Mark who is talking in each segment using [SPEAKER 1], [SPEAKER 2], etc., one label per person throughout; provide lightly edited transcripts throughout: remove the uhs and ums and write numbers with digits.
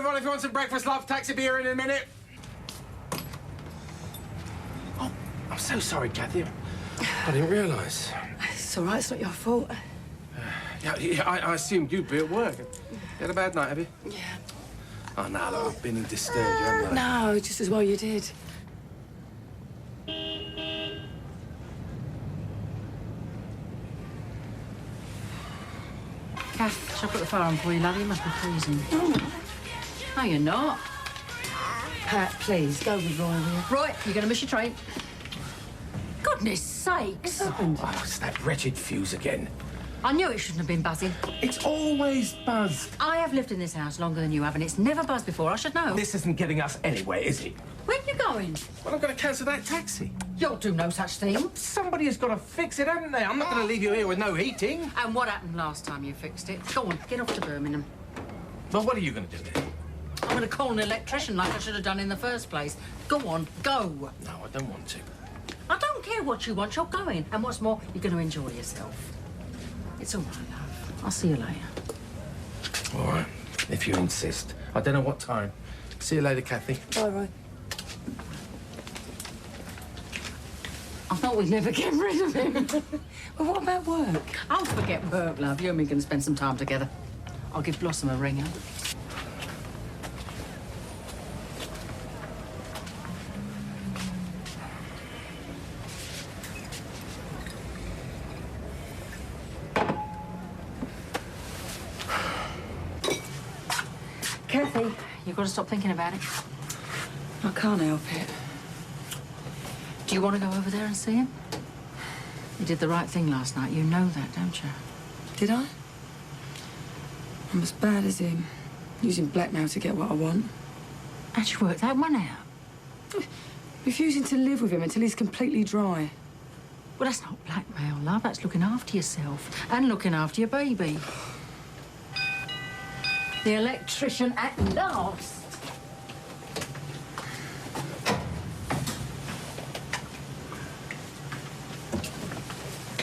[SPEAKER 1] everyone, if you want some breakfast, love, taxi be here in a minute. Oh, I'm so sorry, Kathy. I didn't realise.
[SPEAKER 2] It's all right, it's not your fault.
[SPEAKER 1] I assumed you'd be at work. You had a bad night, have you?
[SPEAKER 2] Yeah.
[SPEAKER 1] Oh, no, look, I've been disturbed, haven't I?
[SPEAKER 2] No, just as well you did.
[SPEAKER 3] Kath, shall I put the fire on for you, laddie? You must be freezing.
[SPEAKER 2] Oh.
[SPEAKER 3] No, you're not.
[SPEAKER 2] Pat, please, go with Roy, will you?
[SPEAKER 3] Right, you're going to miss your train. Goodness sakes.
[SPEAKER 2] What's happened?
[SPEAKER 1] Oh, it's that wretched fuse again.
[SPEAKER 3] I knew it shouldn't have been buzzing.
[SPEAKER 1] It's always buzzed.
[SPEAKER 3] I have lived in this house longer than you have, and it's never buzzed before. I should know.
[SPEAKER 1] This isn't getting us anywhere, is it?
[SPEAKER 3] Where are you going?
[SPEAKER 1] Well, I'm going to cancel that taxi.
[SPEAKER 3] You'll do no such thing.
[SPEAKER 1] Somebody has got to fix it, haven't they? I'm not going to leave you here with no heating.
[SPEAKER 3] And what happened last time you fixed it? Go on, get off to Birmingham.
[SPEAKER 1] Well, what are you going to do then?
[SPEAKER 3] I'm going to call an electrician like I should have done in the first place. Go on, go.
[SPEAKER 1] No, I don't want to.
[SPEAKER 3] I don't care what you want, you're going. And what's more, you're going to enjoy yourself. It's all right, love. I'll see you later.
[SPEAKER 1] All right, if you insist. I don't know what time. See you later, Kathy.
[SPEAKER 2] Bye, Roy.
[SPEAKER 3] I thought we'd never get rid of him.
[SPEAKER 2] Well, what about work?
[SPEAKER 3] I'll forget work, love. You and me can spend some time together. I'll give Blossom a ring, huh?
[SPEAKER 2] Kathy,
[SPEAKER 3] You've got to stop thinking about it.
[SPEAKER 2] I can't help it.
[SPEAKER 3] Do you want to go over there and see him? You did the right thing last night. You know that, don't you?
[SPEAKER 2] Did I? I'm as bad as him, using blackmail to get what I want.
[SPEAKER 3] How'd you work that one out?
[SPEAKER 2] Refusing to live with him until he's completely dry.
[SPEAKER 3] Well, that's not blackmail, love. That's looking after yourself and looking after your baby. The electrician at last.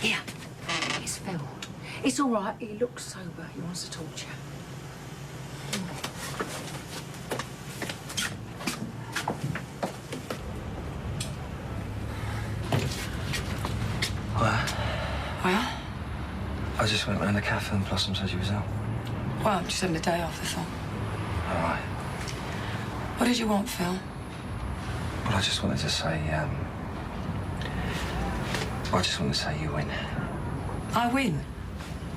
[SPEAKER 3] Here, it's Phil. It's all right. He looks sober. He wants to talk to you.
[SPEAKER 2] Well?
[SPEAKER 4] I just went round the cafe and Blossom said you was out.
[SPEAKER 2] Well, I'm just having a day off, that's all.
[SPEAKER 4] All right.
[SPEAKER 2] What did you want, Phil?
[SPEAKER 4] Well, I just wanted to say, I just wanted to say you win.
[SPEAKER 2] I win?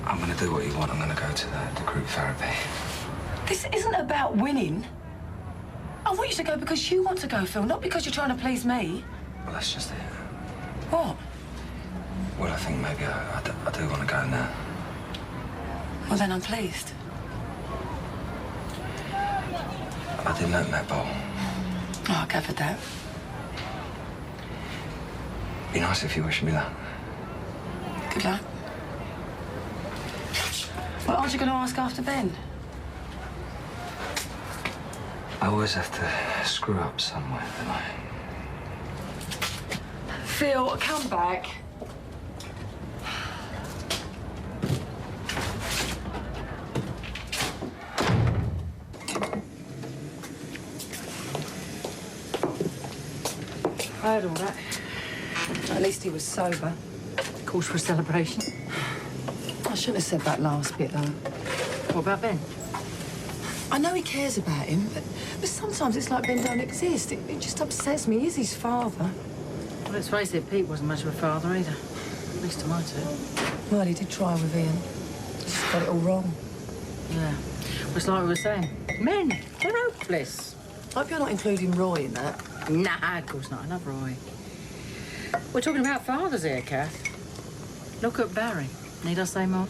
[SPEAKER 4] I'm going to do what you want. I'm going to go to the group therapy.
[SPEAKER 2] This isn't about winning. I want you to go because you want to go, Phil, not because you're trying to please me.
[SPEAKER 4] Well, that's just it.
[SPEAKER 2] What?
[SPEAKER 4] Well, I think maybe I do want to go now.
[SPEAKER 2] Well, then I'm pleased.
[SPEAKER 4] I didn't open that bowl.
[SPEAKER 2] Oh, I gathered that.
[SPEAKER 4] Be nice if you wish me luck.
[SPEAKER 2] Good luck. Well, aren't you going to ask after Ben?
[SPEAKER 4] I always have to screw up somewhere, don't I?
[SPEAKER 2] Phil, come back. I heard all that. At least he was sober.
[SPEAKER 3] Cause for a celebration.
[SPEAKER 2] I shouldn't have said that last bit, though.
[SPEAKER 3] What about Ben?
[SPEAKER 2] I know he cares about him, but sometimes it's like Ben don't exist. It just upsets me. He's his father.
[SPEAKER 3] Well, let's face it, Pete wasn't much of a father either. At least to my two.
[SPEAKER 2] Well, he did try with Ian. Just got it all wrong.
[SPEAKER 3] Yeah. Well, it's like we were saying. Men, they're hopeless.
[SPEAKER 2] I hope you're not including Roy in that.
[SPEAKER 3] Nah, of course not. I love Roy. We're talking about fathers here, Kath. Look at Barry. Need I say more?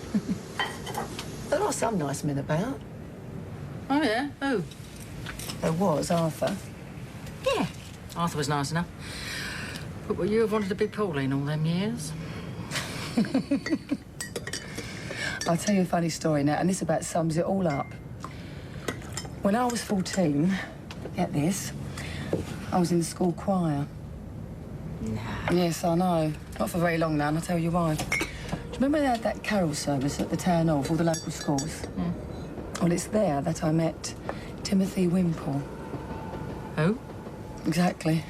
[SPEAKER 2] There are some nice men about.
[SPEAKER 3] Oh, yeah? Who?
[SPEAKER 2] There was Arthur.
[SPEAKER 3] Yeah. Arthur was nice enough. But would you have wanted to be Pauline all them years?
[SPEAKER 2] I'll tell you a funny story now, and this about sums it all up. When I was 14, get this, I was in the school choir.
[SPEAKER 3] Nah.
[SPEAKER 2] Yes, I know. Not for very long now, and I'll tell you why. Do you remember they had that carol service at the town hall for all the local schools?
[SPEAKER 3] Yeah.
[SPEAKER 2] Well, it's there that I met Timothy Wimpole.
[SPEAKER 3] Who?
[SPEAKER 2] Exactly.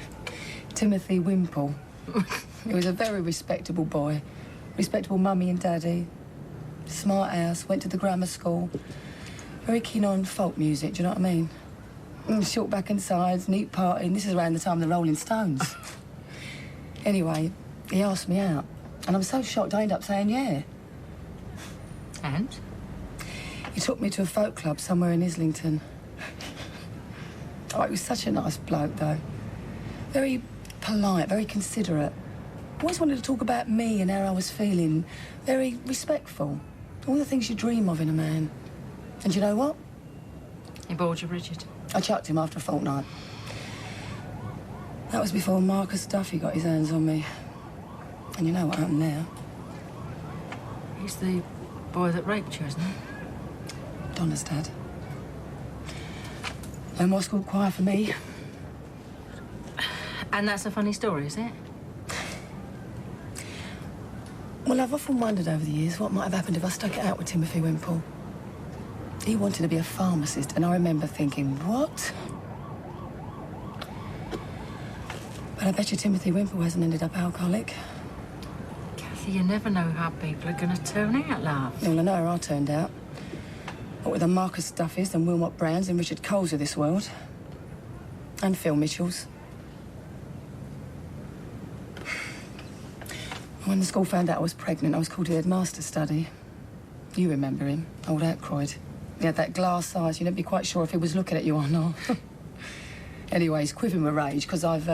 [SPEAKER 2] Timothy Wimpole. He was a very respectable boy. Respectable mummy and daddy. Smart house, went to the grammar school. Very keen on folk music, do you know what I mean? Short back and sides, neat party, and this is around the time of the Rolling Stones. Anyway, he asked me out, and I was so shocked I ended up saying yeah.
[SPEAKER 3] And?
[SPEAKER 2] He took me to a folk club somewhere in Islington. Oh, he was such a nice bloke, though. Very polite, very considerate. Always wanted to talk about me and how I was feeling. Very respectful. All the things you dream of in a man. And you know what?
[SPEAKER 3] He bored you, Richard?
[SPEAKER 2] I chucked him after a fortnight. That was before Marcus Duffy got his hands on me. And you know what happened now?
[SPEAKER 3] He's the boy that raped you, isn't he?
[SPEAKER 2] Donna's dad. No more school choir for me.
[SPEAKER 3] And that's a funny story, is it?
[SPEAKER 2] Well, I've often wondered over the years what might have happened if I stuck it out with Timothy Wimpole. He wanted to be a pharmacist, and I remember thinking, what? But I bet you Timothy Wimpole hasn't ended up alcoholic.
[SPEAKER 3] Kathy, you never know how people are going to turn out, love.
[SPEAKER 2] Well, I know how I turned out. What with the Marcus Duffys and Wilmot Browns and Richard Coles of this world. And Phil Mitchells. When the school found out I was pregnant, I was called to the headmaster's study. You remember him, old Ackroyd. He had that glass eyes, you'd never be quite sure if he was looking at you or not. Anyway, he's quivering with rage because I've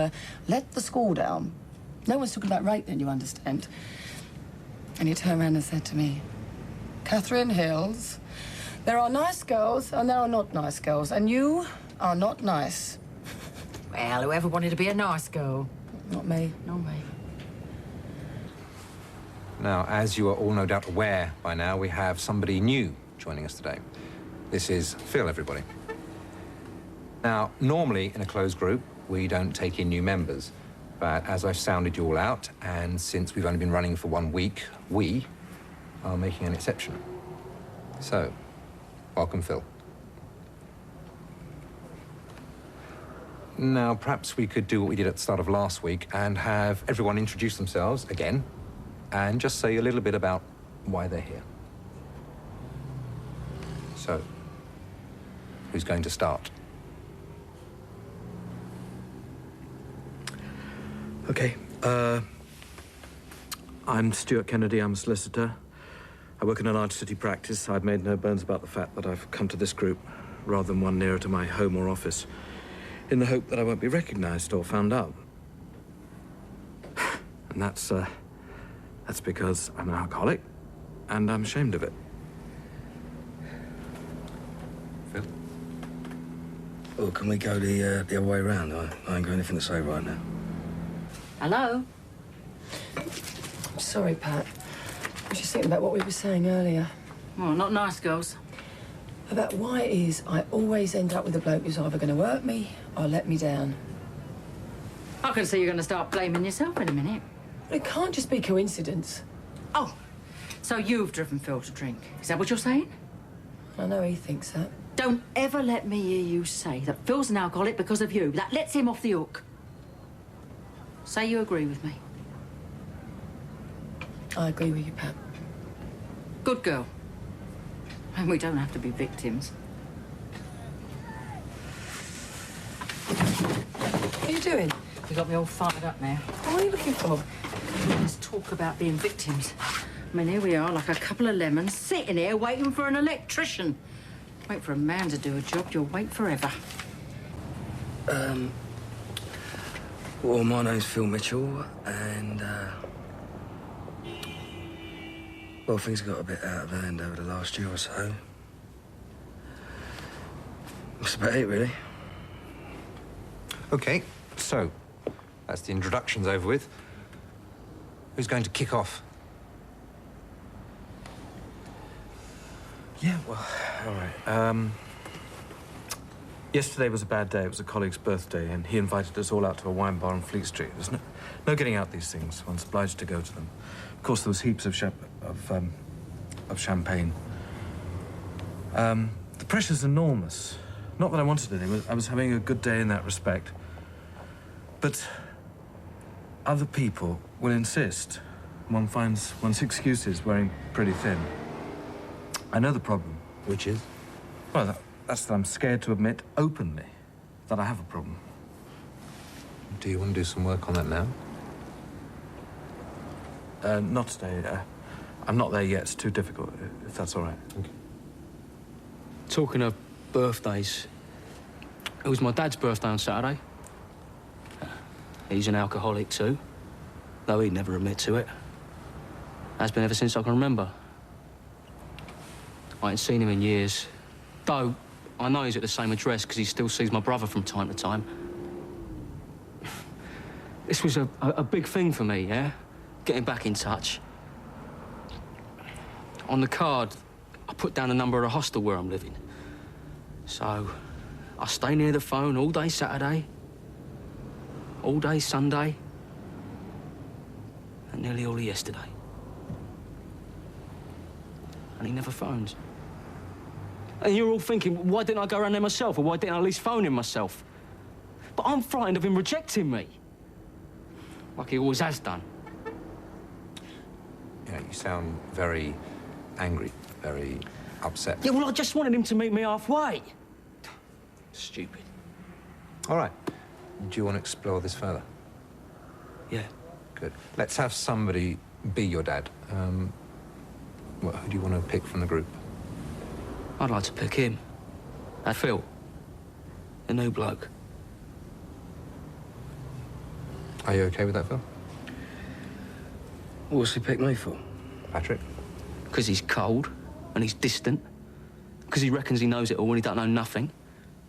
[SPEAKER 2] let the school down. No one's talking about rape then, you understand. And he turned around and said to me, Catherine Hills, there are nice girls and there are not nice girls, and you are not nice.
[SPEAKER 3] Well, whoever wanted to be a nice girl?
[SPEAKER 2] Not me.
[SPEAKER 3] Not me.
[SPEAKER 5] Now, as you are all no doubt aware by now, we have somebody new joining us today. This is Phil, everybody. Now, normally in a closed group, we don't take in new members. But as I've sounded you all out, and since we've only been running for 1 week, we are making an exception. So, welcome, Phil. Now, perhaps we could do what we did at the start of last week and have everyone introduce themselves again and just say a little bit about why they're here. So, who's going to start?
[SPEAKER 6] Okay, I'm Stuart Kennedy, I'm a solicitor. I work in a large city practice. I've made no bones about the fact that I've come to this group rather than one nearer to my home or office, in the hope that I won't be recognised or found out. And that's because I'm an alcoholic, and I'm ashamed of it.
[SPEAKER 5] Phil?
[SPEAKER 7] Well, can we go the other way around? I ain't got anything to say right now.
[SPEAKER 3] Hello?
[SPEAKER 2] I'm sorry, Pat. I was just thinking about what we were saying earlier.
[SPEAKER 3] Well, not nice girls.
[SPEAKER 2] About why it is I always end up with a bloke who's either going to hurt me or let me down.
[SPEAKER 3] I can see you're going to start blaming yourself in a minute.
[SPEAKER 2] It can't just be coincidence.
[SPEAKER 3] Oh, so you've driven Phil to drink. Is that what you're saying?
[SPEAKER 2] I know he thinks that.
[SPEAKER 3] Don't ever let me hear you say that Phil's an alcoholic because of you. That lets him off the hook. Say you agree with me.
[SPEAKER 2] I agree with you, Pat.
[SPEAKER 3] Good girl. And we don't have to be victims.
[SPEAKER 2] What are you doing?
[SPEAKER 3] You got me all fired up now.
[SPEAKER 2] What are you looking for?
[SPEAKER 3] Let's talk about being victims. I mean, here we are, like a couple of lemons, sitting here waiting for an electrician. Wait for a man to do a job, you'll wait forever.
[SPEAKER 7] Well, my name's Phil Mitchell, and, well, things got a bit out of hand over the last year or so. That's about it, really.
[SPEAKER 5] Okay, so that's the introductions over with. Who's going to kick off?
[SPEAKER 6] Yeah, well, all right. Yesterday was a bad day. It was a colleague's birthday, and he invited us all out to a wine bar on Fleet Street. There's no getting out these things. One's obliged to go to them. Of course, there was heaps of champagne. The pressure's enormous. Not that I wanted anything. I was having a good day in that respect. But other people will insist. One finds one's excuses wearing pretty thin. I know the problem.
[SPEAKER 5] Which is?
[SPEAKER 6] Well, that's that I'm scared to admit openly that I have a problem.
[SPEAKER 5] Do you want to do some work on that now?
[SPEAKER 6] Not today. I'm not there yet. It's too difficult, if that's all right.
[SPEAKER 5] Okay.
[SPEAKER 8] Talking of birthdays, it was my dad's birthday on Saturday. He's an alcoholic too, though he'd never admit to it. Has been ever since I can remember. I ain't seen him in years, though I know he's at the same address because he still sees my brother from time to time. This was a big thing for me, yeah? Getting back in touch. On the card, I put down the number of the hostel where I'm living. So, I stay near the phone all day Saturday, all day Sunday, and nearly all of yesterday. And he never phones. And you're all thinking, why didn't I go around there myself, or why didn't I at least phone him myself? But I'm frightened of him rejecting me. Like he always has done.
[SPEAKER 5] Yeah, you sound very angry, very upset.
[SPEAKER 8] Yeah, well, I just wanted him to meet me halfway. Stupid.
[SPEAKER 5] All right. Do you want to explore this further?
[SPEAKER 8] Yeah.
[SPEAKER 5] Good. Let's have somebody be your dad. Who do you want to pick from the group?
[SPEAKER 8] I'd like to pick him. Phil. The new bloke.
[SPEAKER 5] Are you okay with that, Phil?
[SPEAKER 7] What's he picked me for?
[SPEAKER 5] Patrick?
[SPEAKER 8] Because he's cold and he's distant. Because he reckons he knows it all when he don't know nothing.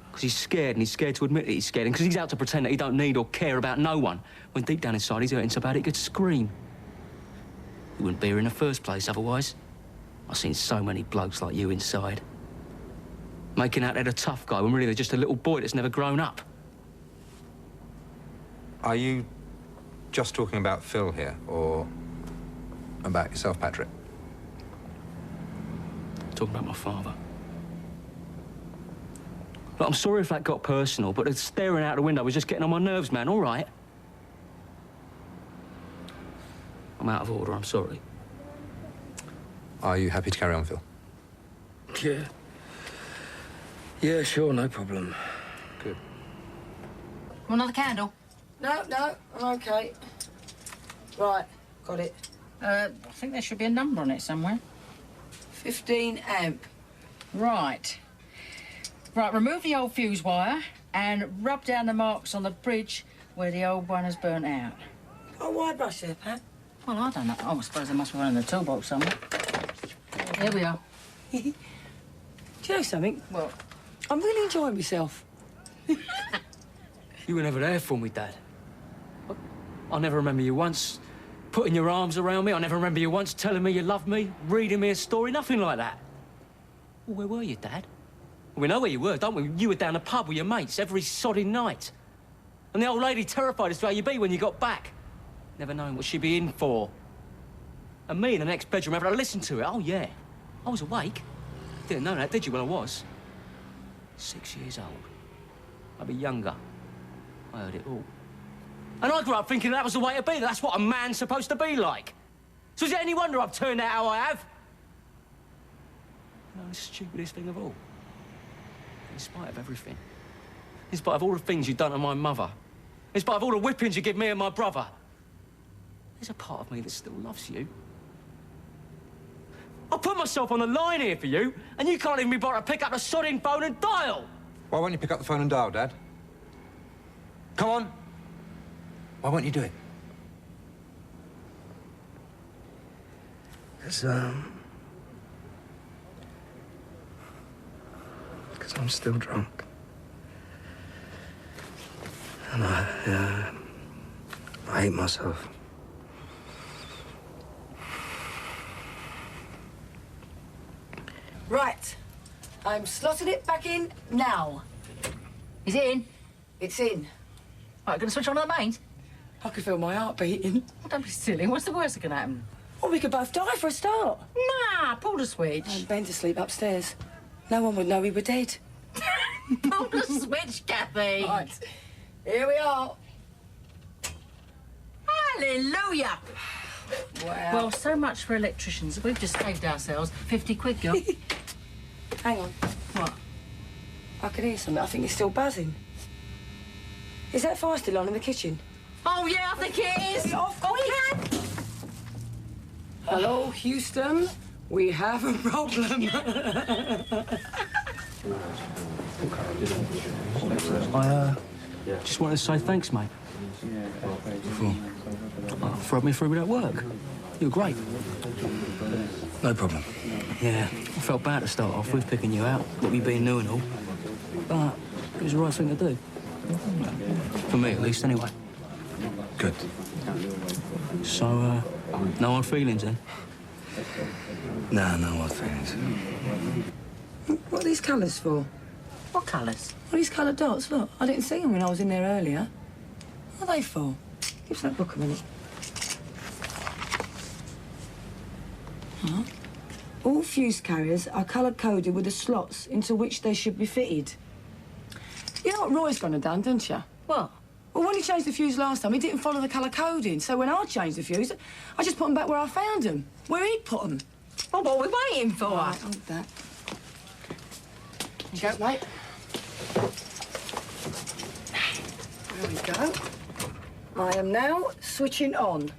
[SPEAKER 8] Because he's scared and he's scared to admit that he's scared. And because he's out to pretend that he don't need or care about no one. When deep down inside he's hurting so bad he could scream. He wouldn't be here in the first place otherwise. I've seen so many blokes like you inside. Making out they're the tough guy when really they're just a little boy that's never grown up.
[SPEAKER 5] Are you just talking about Phil here, or about yourself, Patrick?
[SPEAKER 8] Talking about my father. Look, I'm sorry if that got personal, but the staring out the window was just getting on my nerves, man, all right? I'm out of order, I'm sorry.
[SPEAKER 5] Are you happy to carry on, Phil?
[SPEAKER 7] Yeah. Yeah, sure, no problem.
[SPEAKER 5] Good.
[SPEAKER 3] Want another candle?
[SPEAKER 2] No, I'm okay. Right, got it.
[SPEAKER 3] I think there should be a number on it somewhere.
[SPEAKER 2] 15 amp.
[SPEAKER 3] Right. Right, remove the old fuse wire and rub down the marks on the bridge where the old one has burnt out.
[SPEAKER 2] Oh, why brush there, Pat?
[SPEAKER 3] Well, I don't know. Oh, I suppose there must be one in the toolbox somewhere. Here we are.
[SPEAKER 2] Do you know something?
[SPEAKER 3] Well,
[SPEAKER 2] I'm really enjoying myself.
[SPEAKER 8] You were never there for me, Dad. I never remember you once putting your arms around me. I never remember you once telling me you loved me, reading me a story, nothing like that. Well, where were you, Dad? We know where you were, don't we? You were down the pub with your mates every sodding night. And the old lady terrified as to how you'd be when you got back. Never knowing what she'd be in for. And me in the next bedroom having to listen to it. Oh, yeah. I was awake. Didn't know that, did you? Well, I was. 6 years old. I'd be younger. I heard it all. And I grew up thinking that was the way to be, that's what a man's supposed to be like. So is it any wonder I've turned out how I have? You know, the stupidest thing of all. In spite of everything. In spite of all the things you've done to my mother. In spite of all the whippings you give me and my brother. There's a part of me that still loves you. I put myself on the line here for you, and you can't even be bothered to pick up the sodding phone and dial.
[SPEAKER 5] Why won't you pick up the phone and dial, Dad? Come on. Why won't you do it?
[SPEAKER 7] Because I'm still drunk. And I hate myself.
[SPEAKER 2] Right. I'm slotting it back in now.
[SPEAKER 3] is it in?
[SPEAKER 2] It's in.
[SPEAKER 3] Right, gonna switch on the mains?
[SPEAKER 2] I can feel my heart beating.
[SPEAKER 3] Oh, don't be silly. What's the worst that can happen?
[SPEAKER 2] Well, we could both die for a start.
[SPEAKER 3] Nah, pull the switch.
[SPEAKER 2] And Ben to sleep upstairs. No one would know we were dead.
[SPEAKER 3] Pull the switch, Kathy.
[SPEAKER 2] Right. Here we are.
[SPEAKER 3] Hallelujah.
[SPEAKER 2] Wow.
[SPEAKER 3] Well, so much for electricians. We've just saved ourselves 50 quid, girl.
[SPEAKER 2] Hang on.
[SPEAKER 3] What?
[SPEAKER 2] I can hear something. I think it's still buzzing. Is that fire still on in the kitchen?
[SPEAKER 3] Oh, yeah, I think it is.
[SPEAKER 2] Off.
[SPEAKER 3] Oh, we had.
[SPEAKER 2] Hello, Houston. We have a problem.
[SPEAKER 8] I just wanted to say thanks, mate. For helping me through with that work. You were great.
[SPEAKER 7] No problem.
[SPEAKER 8] Yeah, I felt bad to start off with, picking you out, with me being new and all. But it was the right thing to do. For me, at least, anyway.
[SPEAKER 7] Good.
[SPEAKER 8] So, no hard feelings, then?
[SPEAKER 7] No, no hard feelings.
[SPEAKER 2] What are these colours for?
[SPEAKER 3] What colours?
[SPEAKER 2] What are these coloured dots? Look, I didn't see them when I was in there earlier. What are they for? Give us that book a minute. Huh? All fuse carriers are colour-coded with the slots into which they should be fitted. You know what Roy's gone and done, don't you?
[SPEAKER 3] What?
[SPEAKER 2] Well, when he changed the fuse last time, he didn't follow the colour coding. So when I changed the fuse, I just put them back where I found them, where he'd put them.
[SPEAKER 3] Well, what are we waiting for?
[SPEAKER 2] Right, hold that. Cheers, mate. There we go. I am now switching on.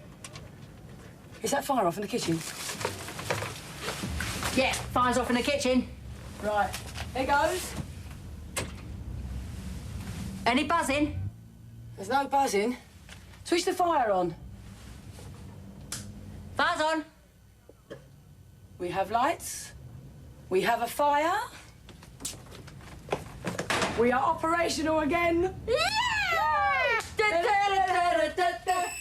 [SPEAKER 2] Is that fire off in the kitchen?
[SPEAKER 3] Yeah, fire's off in the kitchen.
[SPEAKER 2] Right, here goes.
[SPEAKER 3] Any buzzing?
[SPEAKER 2] There's no buzzing. Switch the fire on.
[SPEAKER 3] Fire's on.
[SPEAKER 2] We have lights. We have a fire. We are operational again.
[SPEAKER 3] Yeah!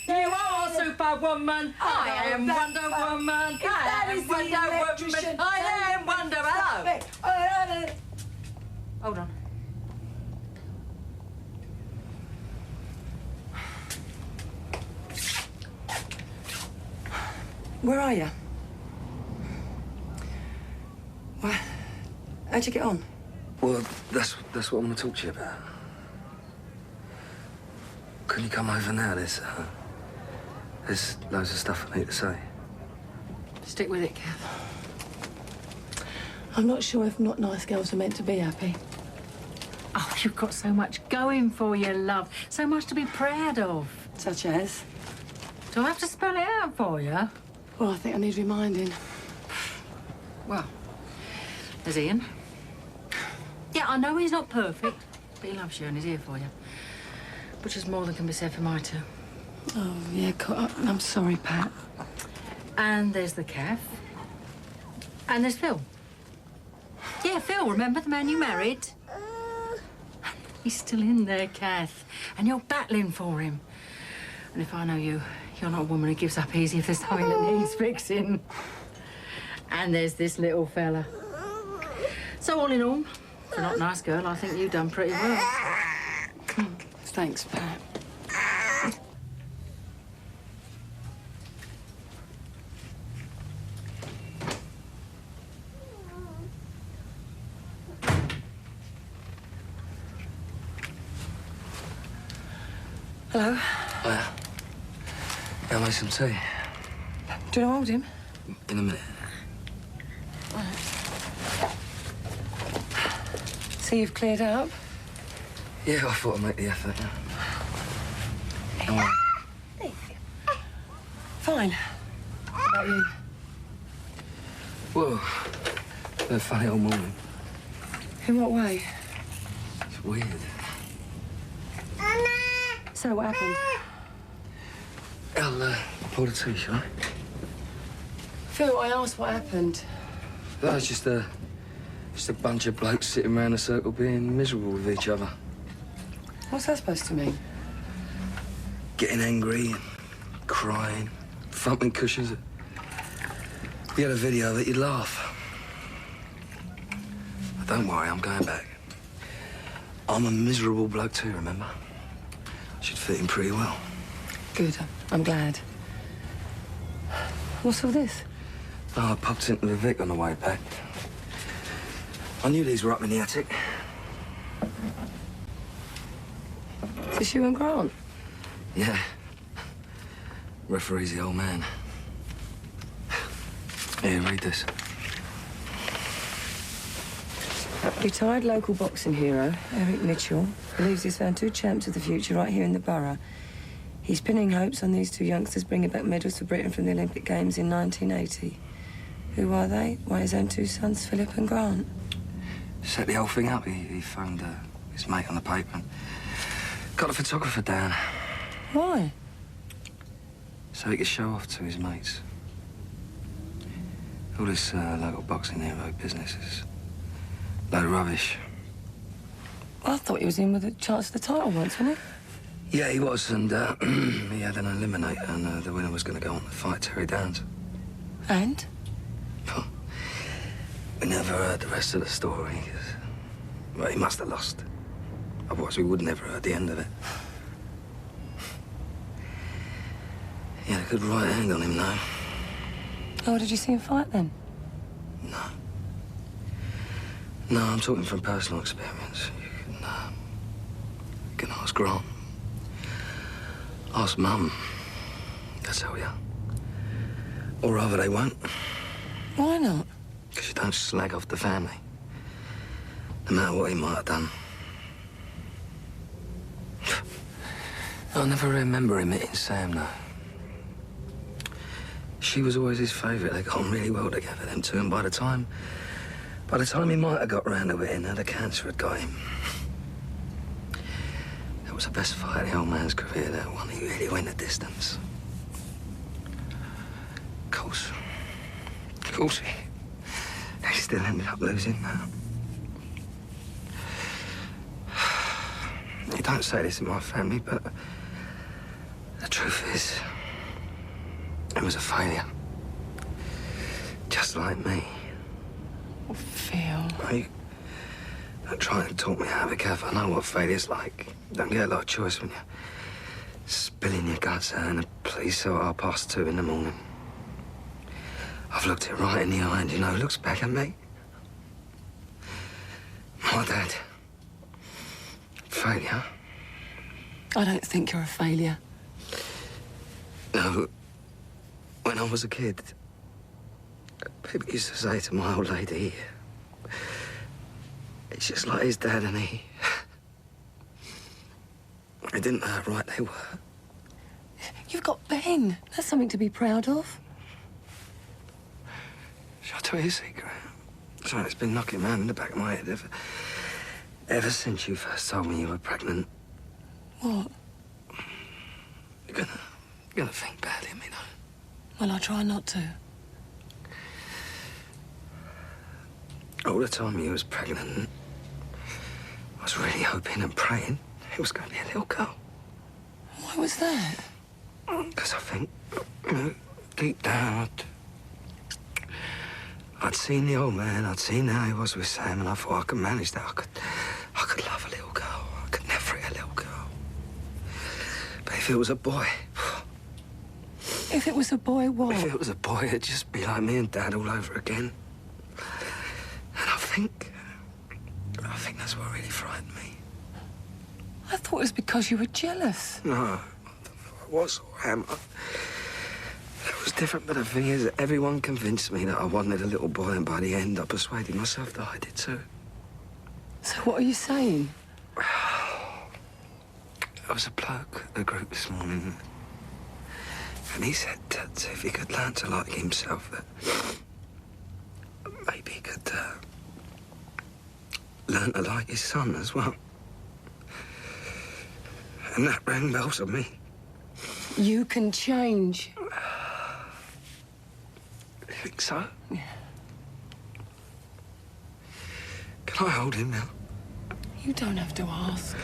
[SPEAKER 3] You are Superwoman. I am Wonder Woman. I am Wonder Woman. I am Wonder. Hello. Hold on.
[SPEAKER 2] Where are you? Well, how'd you get on?
[SPEAKER 7] Well, that's what I want to talk to you about. Can you come over now? There's loads of stuff I need to say.
[SPEAKER 3] Stick with it, Kath.
[SPEAKER 2] I'm not sure if not nice girls are meant to be happy.
[SPEAKER 3] Oh, you've got so much going for you, love. So much to be proud of.
[SPEAKER 2] Such as?
[SPEAKER 3] Do I have to spell it out for you?
[SPEAKER 2] Well, I think I need reminding.
[SPEAKER 3] Well, there's Ian. Yeah, I know he's not perfect, but he loves you and he's here for you. Which is more than can be said for my two.
[SPEAKER 2] Oh, yeah, I'm sorry, Pat.
[SPEAKER 3] And there's the Kath. And there's Phil. Yeah, Phil, remember the man you married? He's still in there, Kath. And you're battling for him. And if I know you, you're not a woman who gives up easy if there's something that needs fixing. And there's this little fella. So all in all, for not a nice girl, I think you've done pretty well.
[SPEAKER 2] Thanks, Pat. Hello.
[SPEAKER 7] I'll make some tea.
[SPEAKER 2] Do you want to hold him?
[SPEAKER 7] In a minute.
[SPEAKER 2] So you've cleared up?
[SPEAKER 7] Yeah, I thought I'd make the effort.
[SPEAKER 2] Fine. How about you?
[SPEAKER 7] Whoa. Been a funny old morning.
[SPEAKER 2] In what way?
[SPEAKER 7] It's weird.
[SPEAKER 2] So what happened?
[SPEAKER 7] I'll pour the tea, shall I?
[SPEAKER 2] Phil, I asked what happened.
[SPEAKER 7] No, it's just a bunch of blokes sitting around a circle being miserable with each other.
[SPEAKER 2] What's that supposed to mean?
[SPEAKER 7] Getting angry and crying, thumping cushions. If you had a video of it, you'd laugh. But don't worry, I'm going back. I'm a miserable bloke too, remember? Should fit in pretty well.
[SPEAKER 2] Good, I'm glad. What's all this?
[SPEAKER 7] Oh, I popped into the Vic on the way back. I knew these were up in the attic.
[SPEAKER 2] Is this you and Grant?
[SPEAKER 7] Yeah. Referee's the old man. Here, read this.
[SPEAKER 2] Retired local boxing hero, Eric Mitchell, believes he's found 2 champs of the future right here in the borough. He's pinning hopes on these 2 youngsters bringing back medals for Britain from the Olympic Games in 1980. Who are they? Why, his own 2 sons, Philip and Grant.
[SPEAKER 7] Set the whole thing up. He phoned his mate on the paper and got a photographer down
[SPEAKER 2] Why?
[SPEAKER 7] so he could show off to his mates. All this local boxing hero business is a load of rubbish.
[SPEAKER 2] I thought he was in with a chance of the title once, wasn't he?
[SPEAKER 7] Yeah, he was, and he had an eliminator, and the winner was going to go on to fight Terry Downs.
[SPEAKER 2] And?
[SPEAKER 7] We never heard the rest of the story. Well, he must have lost. Otherwise, we would never heard the end of it. He had a good right hand on him, though.
[SPEAKER 2] Oh, did you see him fight then?
[SPEAKER 7] No. No, I'm talking from personal experience. You can ask Grant. Ask Mum. They'll tell you. Or rather, they won't.
[SPEAKER 2] Why not?
[SPEAKER 7] Because you don't slag off the family. No matter what he might have done. I never remember him hitting Sam, though. She was always his favourite. They got on really well together, them 2, and by the time he might have got round to it, the cancer had got him. That was the best fight of the old man's career, that one. He really went the distance. Of course, he still ended up losing now. You don't say this in my family, but the truth is, it was a failure. Just like me.
[SPEAKER 2] Oh, Phil.
[SPEAKER 7] You don't try and talk me out of it, Kath. I know what failure's like. You don't get a lot of choice when you're spilling your guts out in a police cell at 2:30 in the morning. I've looked it right in the eye, and you know who looks back at me? My dad. Failure?
[SPEAKER 2] I don't think you're a failure.
[SPEAKER 7] No. When I was a kid, people used to say to my old lady, it's just like his dad and he. They didn't know how right they were.
[SPEAKER 2] You've got Ben. That's something to be proud of.
[SPEAKER 7] Shall I tell you a secret? Something that's been knocking around in the back of my head ever since you first told me you were pregnant.
[SPEAKER 2] What?
[SPEAKER 7] You're gonna think badly of me, though.
[SPEAKER 2] Well, I try not to.
[SPEAKER 7] All the time you was pregnant, I was really hoping and praying it was going to be a little girl.
[SPEAKER 2] Why was that?
[SPEAKER 7] Because I think, deep down, I'd seen the old man, I'd seen how he was with Sam, and I thought I could manage that. I could love a little girl. I could never hit a little girl. But if it was a boy...
[SPEAKER 2] If it was a boy, what?
[SPEAKER 7] If it was a boy, it'd just be like me and Dad all over again. And I think that's what really frightened me.
[SPEAKER 2] I thought it was because you were jealous.
[SPEAKER 7] No, I was or am. That was different, but the thing is, everyone convinced me that I wanted a little boy, and by the end, I persuaded myself that I did too.
[SPEAKER 2] So what are you saying?
[SPEAKER 7] There was a bloke at the group this morning, and he said that if he could learn to like himself, that maybe he could learn to like his son as well. And that rang bells with me.
[SPEAKER 2] You can change.
[SPEAKER 7] You think so?
[SPEAKER 2] Yeah.
[SPEAKER 7] Can I hold him now?
[SPEAKER 2] You don't have to ask.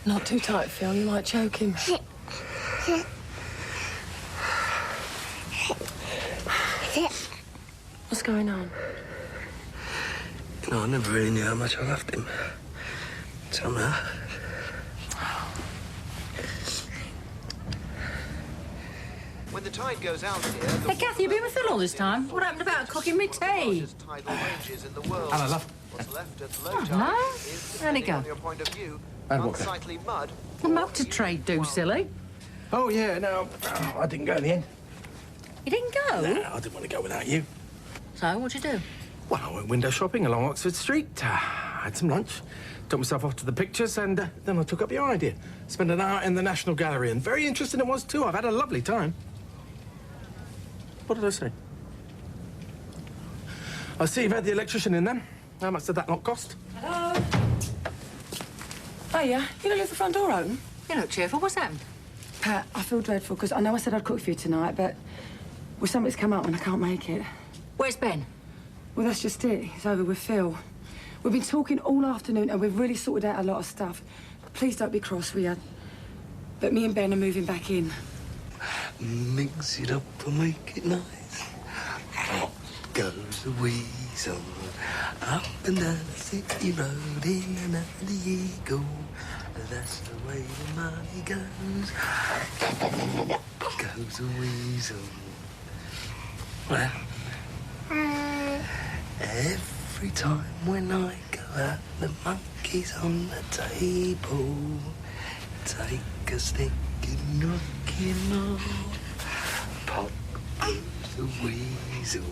[SPEAKER 2] Not too tight, Phil. You might choke him. What's going on?
[SPEAKER 7] You know, I never really knew how much I loved him. Till now.
[SPEAKER 9] the tide goes out here...
[SPEAKER 3] Hey, Kathy, you been with Phil all this time? What happened about cooking me tea?
[SPEAKER 1] Hello, love.
[SPEAKER 9] What's left at low
[SPEAKER 3] Oh,
[SPEAKER 9] tide
[SPEAKER 3] no.
[SPEAKER 9] is,
[SPEAKER 3] Where'd it
[SPEAKER 9] depending
[SPEAKER 3] go?
[SPEAKER 9] on your point of view,
[SPEAKER 1] And what,
[SPEAKER 9] unsightly mud.
[SPEAKER 3] The motor trade do, silly.
[SPEAKER 1] Oh, yeah, no, I didn't go in the end.
[SPEAKER 3] You didn't go?
[SPEAKER 1] No, I didn't want to go without you.
[SPEAKER 3] So, what'd you do?
[SPEAKER 1] Well, I went window shopping along Oxford Street. Had some lunch, took myself off to the pictures, and then I took up your idea. Spent an hour in the National Gallery, and very interesting it was, too. I've had a lovely time. What did I say? I see you've had the electrician in then. How much did that not cost?
[SPEAKER 2] Hello? Hiya, you gonna leave the front door open?
[SPEAKER 3] You look cheerful. What's happened?
[SPEAKER 2] Pat, I feel dreadful because I know I said I'd cook for you tonight, but well, something's come up and I can't make it.
[SPEAKER 3] Where's Ben?
[SPEAKER 2] Well, that's just it. It's over with Phil. We've been talking all afternoon and we've really sorted out a lot of stuff. Please don't be cross, will ya? But me and Ben are moving back in.
[SPEAKER 7] Mix it up and make it nice. Up goes the weasel, up and down the city road, in and out the eagle. That's the way the money goes. Up goes the weasel. Well, every time when I go out, the monkey's on the table. Take a stick and knock him off. Pop goes the weasel.